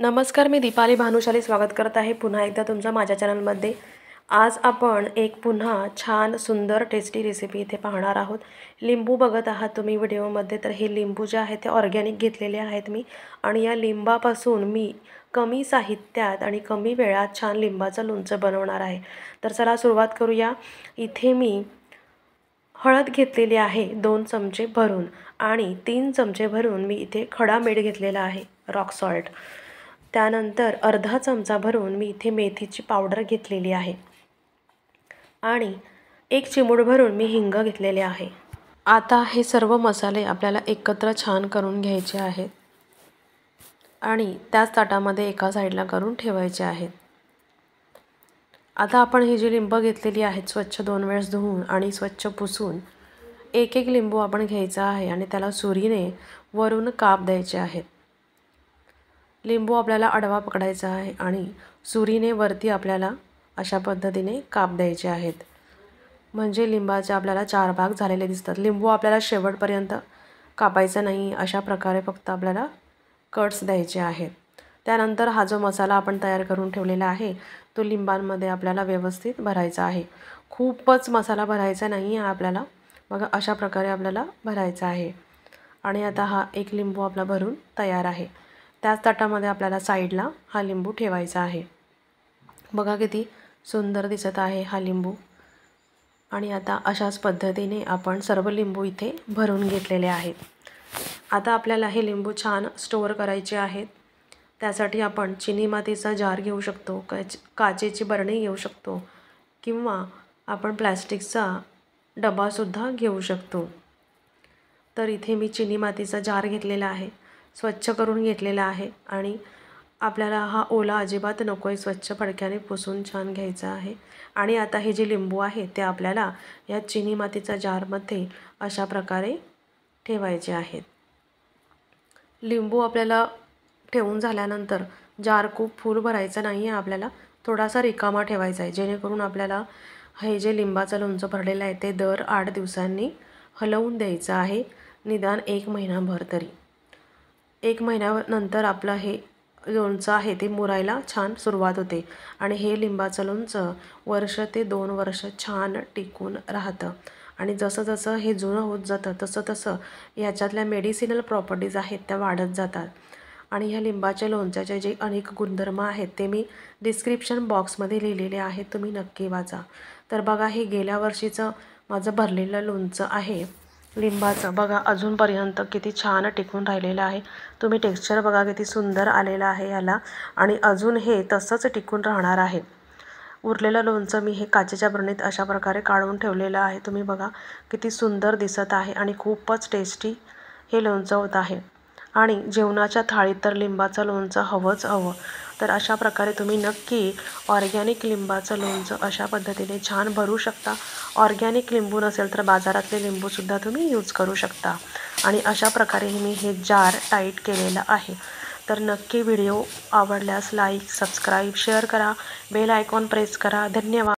नमस्कार, मी दीपाली भानुशाली स्वागत करत आहे पुन्हा एकदा तुमच्या माझ्या चॅनलमध्ये। आज आपण एक पुन्हा छान सुंदर टेस्टी रेसिपी इथे पाहणार आहोत। लिंबू बघत आहात तुम्ही व्हिडिओमध्ये, तर हे लिंबू जे आहे ते ऑर्गॅनिक घेतलेले आहेत मी, आणि या लिंबापासून मी कमी साहित्यात आणि कमी वेळात छान लिंबाचं लोणचं बनवणार आहे। तर चला सुरुवात करूया। इथे मी हळद घेतलेली आहे 2 चमचे भरून, आणि 3 चमचे भरून मी इथे खडा मीठ घेतलेला आहे, रॉक सॉल्ट। त्यानंतर अर्धा चमचा भरून मी इथे मेथीची पावडर घेतलेली आहे, आणि 1 चिमूट भरून मी हिंग घेतलेले आहे। आता हे सर्व मसाले आपल्याला एकत्र छान करून घ्यायचे आहेत, आणि त्याच ताटामध्ये एका साईडला करून ठेवायचे आहेत। आता आपण ही जी लिंब घेतलेली आहेत स्वच्छ 2 वेळेस धुवून आणि स्वच्छ पुसून एक लिंबू आपण घ्यायचा आहे, आणि त्याला सुरीने वरून काप द्यायचे आहेत। लिंबू आपल्याला आडवा पकडायचा आहे आणि सुरीने वरती आपल्याला अशा पद्धतीने काप द्यायचे आहेत, म्हणजे लिंबाचे आपल्याला 4 भाग झालेले दिसतात। लिंबू आपल्याला शेवटपर्यंत कापायचा नाही, अशा प्रकारे फक्त आपल्याला कट्स द्यायचे आहेत। त्यानंतर हा जो मसाला आपण तयार करून ठेवलेला आहे तो लिंबांमध्ये आपल्याला व्यवस्थित भरायचा आहे। खूपच मसाला भरायचा नाही आहे आपल्याला, बघा अशा प्रकारे आपल्याला भरायचा आहे। आणि आता हा 1 लिंबू आपला भरून तयार आहे। त्याच ताटामध्ये आपल्याला साईडला हा लिंबू ठेवायचा आहे। बघा किती सुंदर दिसत आहे हा लिंबू। आणि आता अशाच पद्धतीने आपण सर्व लिंबू इथे भरून घेतलेले आहेत। आता आपल्याला हे लिंबू छान स्टोअर करायचे आहेत। त्यासाठी आपण चिनी मातीचा जार घेऊ शकतो, काचेची बरणी घेऊ शकतो, किंवा आपण प्लॅस्टिकचा डबासुद्धा घेऊ शकतो। तर इथे मी चिनी मातीचा जार घेतलेला आहे, स्वच्छ करून घेतलेला आहे, आणि आपल्याला हा ओला अजिबात नको आहे, स्वच्छ फडक्याने पुसून छान घ्यायचा आहे। आणि आता हे जे लिंबू आहे ते आपल्याला या चिनी मातीच्या जारमध्ये अशा प्रकारे ठेवायचे आहेत। लिंबू आपल्याला ठेवून झाल्यानंतर जार खूप फुल भरायचा नाही आहे, आपल्याला थोडासा रिकामा ठेवायचा आहे, जेणेकरून आपल्याला हे जे लिंबाचं लोणचं भरलेलं आहे ते दर 8 दिवसांनी हलवून द्यायचं आहे, निदान 1 महिनाभर तरी। 1 महिन्यानंतर आपलं हे लोणचं आहे ते मुरायला छान सुरुवात होते, आणि हे लिंबाचं लोणचं वर्ष ते 2 वर्ष छान टिकून राहतं। आणि जसं जसं हे जुनं होत जातं तसं तसं ह्याच्यातल्या मेडिसिनल प्रॉपर्टीज आहेत त्या वाढत जातात। आणि ह्या लिंबाच्या लोणच्याचे जे अनेक गुणधर्म आहेत ते मी डिस्क्रिप्शन बॉक्समध्ये लिहिलेले आहेत, तुम्ही नक्की वाचा। तर बघा, हे गेल्या वर्षीचं माझं भरलेलं लोणचं आहे लिंबाचं, बघा अजूनपर्यंत किती छान टिकून राहिलेलं आहे। तुम्ही टेक्स्चर बघा किती सुंदर आलेलं आहे याला, आणि अजून हे तसंच टिकून राहणार आहे। उरलेलं लोणचं मी हे काचेच्या बरणीत अशा प्रकारे काढून ठेवलेलं आहे, तुम्ही बघा किती सुंदर दिसत आहे, आणि खूपच टेस्टी हे लोणचं होत आहे। आणि जेवणाच्या थाळीत तर लिंबाचं लोणचं हवंच हवं। तर अशा प्रकारे तुम्ही नक्की ऑर्गॅनिक लिंबाचं लोणचं अशा पद्धतीने छान भरू शकता। ऑर्गॅनिक लिंबू नसेल तर बाजारातले लिंबूसुद्धा तुम्ही यूज करू शकता। आणि अशा प्रकारे मी हे जार टाईट केलेलं आहे। तर नक्की व्हिडिओ आवडल्यास लाईक, सबस्क्राईब, शेअर करा, बेल आयकॉन प्रेस करा। धन्यवाद।